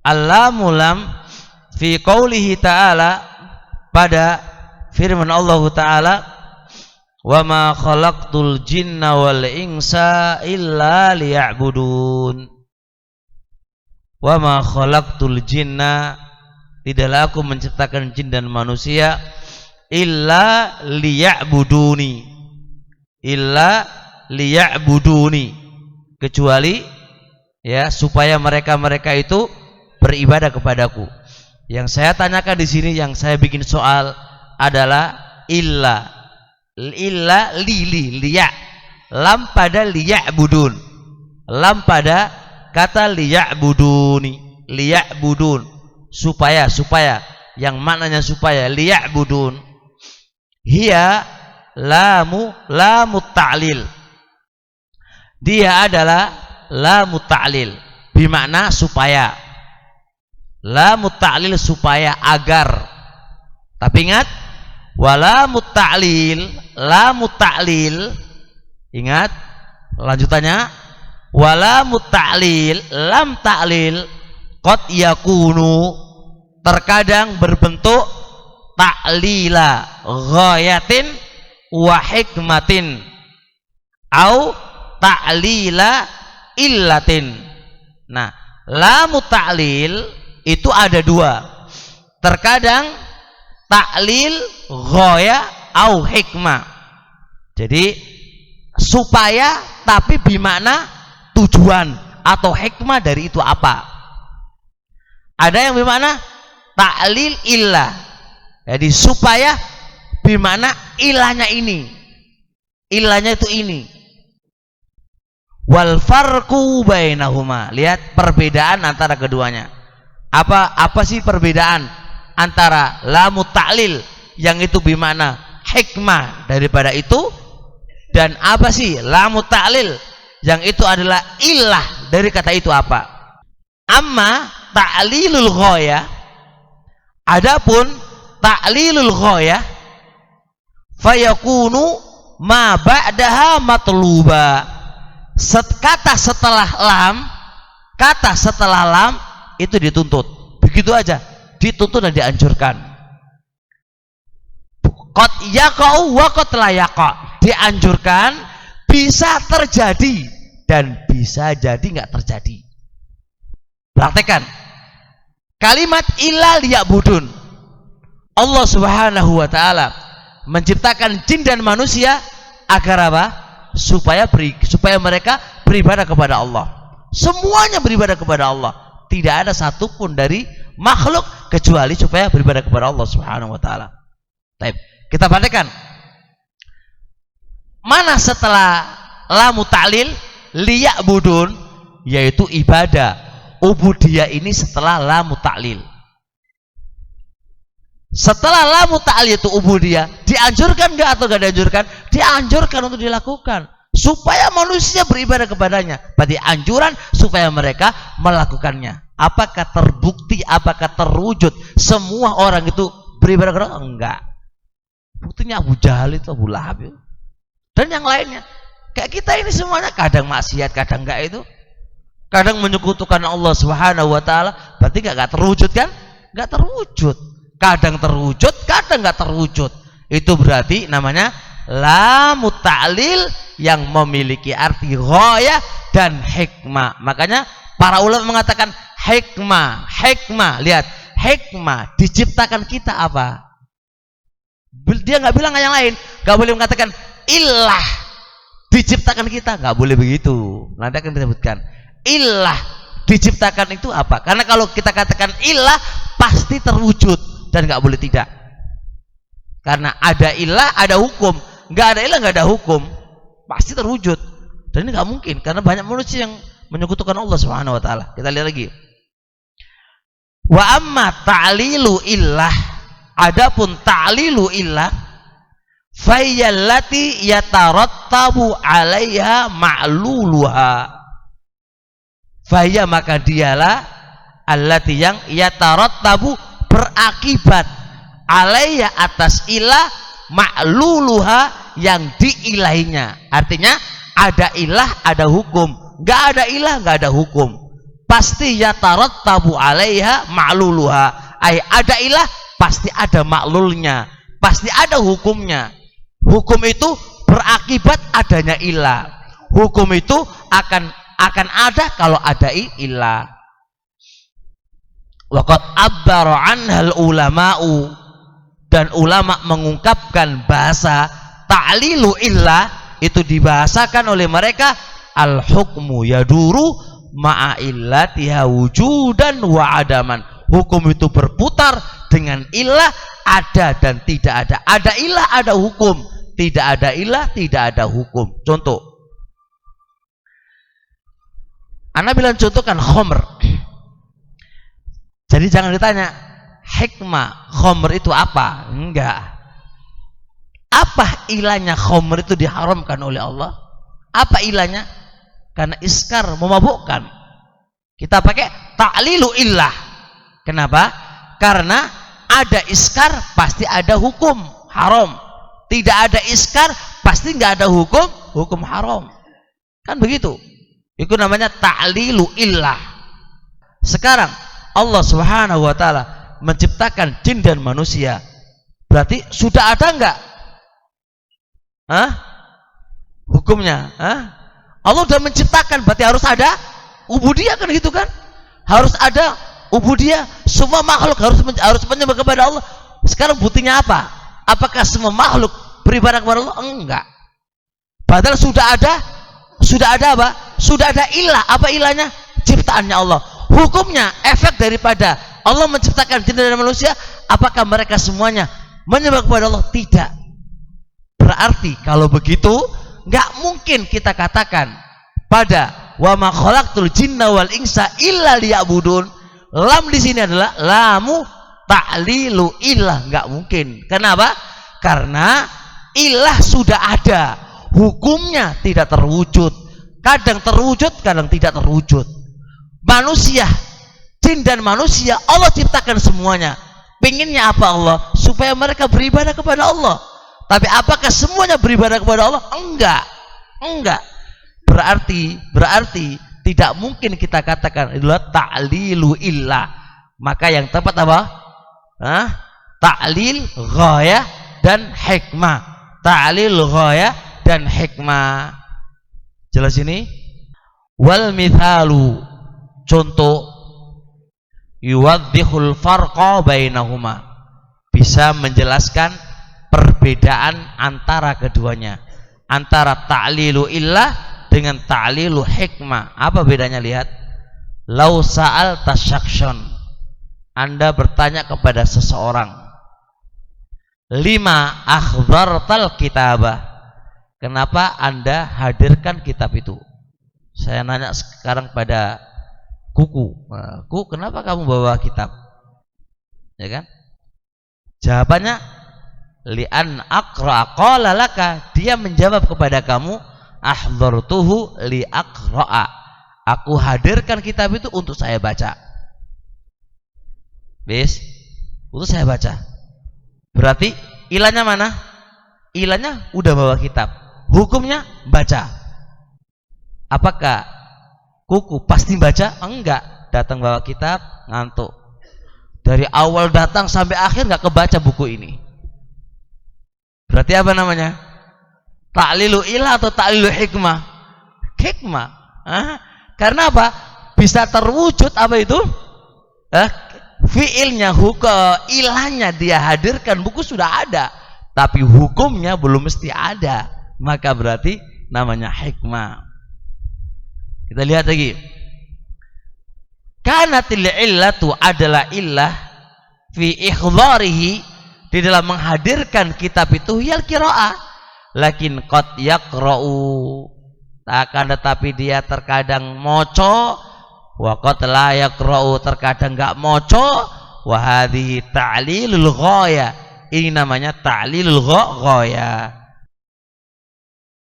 Al-lamulam fi qaulihi ta'ala, pada firman Allah Ta'ala, wa ma khalaqtul jinna wal insa illa liya'budun. Wa ma khalaqtul jinna, tidaklah aku menciptakan jin dan manusia, illa liya'buduni, illa liya'buduni, kecuali ya supaya mereka itu beribadah kepadaku. Yang saya tanyakan di sini, yang saya bikin soal adalah illa liya, lam pada liya'budun, lam pada kata liya'buduni, liya'budun, supaya yang maknanya supaya, liya'budun. Hiya lamu ta'lil, dia adalah lamu ta'lil, bermakna supaya. Lamu ta'lil supaya, agar. Tapi ingat, walamu ta'lil, lamu ta'lil, ingat lanjutannya, walamu ta'lil, lam ta'lil, qad yakunu, terkadang berbentuk ta'lila ghayatin wa hikmatin, au ta'lila illatin. Nah, lamu ta'lil itu ada dua, terkadang ta'lil ghaya au hikmah. Jadi supaya tapi bermakna tujuan atau hikmah dari itu apa. Ada yang bermakna ta'lil illah, jadi supaya bermakna ilahnya ini, ilahnya itu ini. Wal farqu bainahuma, lihat perbedaan antara keduanya. Apa sih perbedaan antara lamu ta'lil yang itu bermakna hikmah daripada itu, dan apa sih lamu ta'lil yang itu adalah ilah dari kata itu apa? Amma ta'lilul ghaya, adapun ta'lilul ghaya, fayakunu ma ba'daha matluba, kata setelah lam itu dituntut, begitu aja, dituntut dan dianjurkan. Qad yaqa'u wa qad la yaqa', dianjurkan, bisa terjadi dan bisa jadi nggak terjadi. Praktekan kalimat illa liya'budun. Allah Subhanahu wa taala menciptakan jin dan manusia agar apa? Supaya mereka beribadah kepada Allah. Semuanya beribadah kepada Allah. Tidak ada satupun dari makhluk kecuali supaya beribadah kepada Allah Subhanahu wa taala. Baik, kita perhatikan. Mana setelah lamu ta'lil liya'budun, yaitu ibadah. Ubudiyah ini setelah lamu ta'lil. Setelah lamu ta'lil itu ubudiyah, dianjurkan enggak atau enggak dianjurkan? Dianjurkan untuk dilakukan supaya manusia beribadah kepadanya. Berarti anjuran supaya mereka melakukannya. Apakah terbukti, apakah terwujud semua orang itu beribadah kepada Allah? Enggak. Buktinya Abu Jahal itu, Abu Lahab itu, dan yang lainnya. Kayak kita ini semuanya kadang maksiat, kadang enggak itu. Kadang menyekutukan Allah Subhanahu wa taala, berarti enggak terwujud kan? Enggak terwujud. Kadang terwujud, kadang enggak terwujud. Itu berarti namanya lamu ta'lil yang memiliki arti ghaya dan hikmah. Makanya para ulama mengatakan hikmah, lihat, hikmah diciptakan kita apa? Dia nggak bilang yang lain, nggak boleh mengatakan ilah diciptakan kita, nggak boleh begitu. Nanti akan disebutkan ilah diciptakan itu apa? Karena kalau kita katakan ilah pasti terwujud dan nggak boleh tidak. Karena ada ilah, ada hukum. Nggak ada ilah, nggak ada hukum, pasti terwujud. Dan ini nggak mungkin karena banyak manusia yang menyekutukan Allah Subhanahu wa taala. Kita lihat lagi. Wa amma ta'lilu illah, adapun ta'lilu illah, fayyallati yatarattabu 'alaiha ma'luluha. Fayya, maka dialah allati yang yatarattabu, berakibat, 'alaiha atas ilah, ma'luluha yang diilahinya. Artinya ada ilah, ada hukum. Enggak ada ilah, enggak ada hukum. pasti yatarattabu 'alaiha ma'luluha. Ada ilah pasti ada maklulnya, pasti ada hukumnya. Hukum itu berakibat adanya ilah. Hukum itu akan ada kalau ada ilah. Waqad abbara 'anhal ulama'u, dan ulama mengungkapkan bahasa ta'lilu illah itu dibahasakan oleh mereka al hukmu yaduru ma'a illatiha wujudan wa adaman. Hukum itu berputar dengan ilah ada dan tidak ada. Ada ilah ada hukum, tidak ada ilah tidak ada hukum. Contoh, Anda bilang contohkan khamr. Jadi jangan ditanya hikmah khamr itu apa? Enggak. Apa ilahnya khamr itu diharamkan oleh Allah? Apa ilahnya? Karena iskar, memabukkan. Kita pakai ta'lilu illah. Kenapa? Karena ada iskar pasti ada hukum haram. Tidak ada iskar pasti nggak ada hukum haram. Kan begitu. Itu namanya ta'lilu illah. Sekarang Allah Subhanahu wa taala menciptakan jin dan manusia. Berarti sudah ada enggak? Hukumnya? Allah sudah menciptakan, berarti harus ada ubudiyah, kan gitu kan? Harus ada ubudiyah. Semua makhluk harus menyembah kepada Allah. Sekarang buktinya apa? Apakah semua makhluk beribadah kepada Allah? Enggak. Padahal sudah ada apa? Sudah ada ilah. Apa ilahnya? Ciptaannya Allah. Hukumnya, efek daripada Allah menciptakan jin dan manusia, apakah mereka semuanya menyembah kepada Allah? Tidak. Berarti kalau begitu nggak mungkin kita katakan pada wa ma khalaqtul jinna wal insa illa liya'budun. Lam di sini adalah lamu ta'lilu ilah. Nggak mungkin. Kenapa? Karena ilah sudah ada, hukumnya tidak terwujud. Kadang terwujud, kadang tidak terwujud. Manusia, jin dan manusia Allah ciptakan semuanya. Pengennya apa Allah? Supaya mereka beribadah kepada Allah. Tapi apakah semuanya beribadah kepada Allah? Enggak. Berarti tidak mungkin kita katakan adalah ta'lilu illah. Maka yang tepat apa? Ta'lil ghayah dan hikmah. Ta'lil ghayah dan hikmah. Jelas ini? Wal mithalu, contoh, yuwadhihul farqa bainahuma, bisa menjelaskan perbedaan antara keduanya, antara ta'lilu illah dengan ta'lilu hikmah. Apa bedanya? Lihat, lau sa'al tasyaksyon, Anda bertanya kepada seseorang, lima akhdhartal kitabah, kenapa Anda hadirkan kitab itu? Saya nanya sekarang pada Kuku, Ku, kenapa kamu bawa kitab? Ya kan? Jawabannya, li'an aqra, qala laka, dia menjawab kepada kamu, ahdhartuhu li aqra'a, aku hadirkan kitab itu untuk saya baca. Bis, untuk saya baca. Berarti ilahnya mana? Ilahnya udah bawa kitab, hukumnya baca. Apakah Kuku pasti baca? Enggak. Datang bawa kitab, ngantuk. Dari awal datang sampai akhir nggak kebaca buku ini. Berarti apa namanya? Ta'lilu ilah atau ta'lilu hikmah? Hikmah. Karena apa? Bisa terwujud apa itu? Fiilnya, hukum, ilahnya dia hadirkan, buku sudah ada, tapi hukumnya belum mesti ada. Maka berarti namanya hikmah. Kita lihat lagi. Kanatil illatu adalah illah fi ikhdharihi, di dalam menghadirkan kitab itu, yal qiraah, lakin qad yaqra'u, akan tetapi dia terkadang moco, wa qad la yaqra'u, terkadang enggak moco, wa hadhihi ta'lilul ghaya, ini namanya ta'lilul ghaya.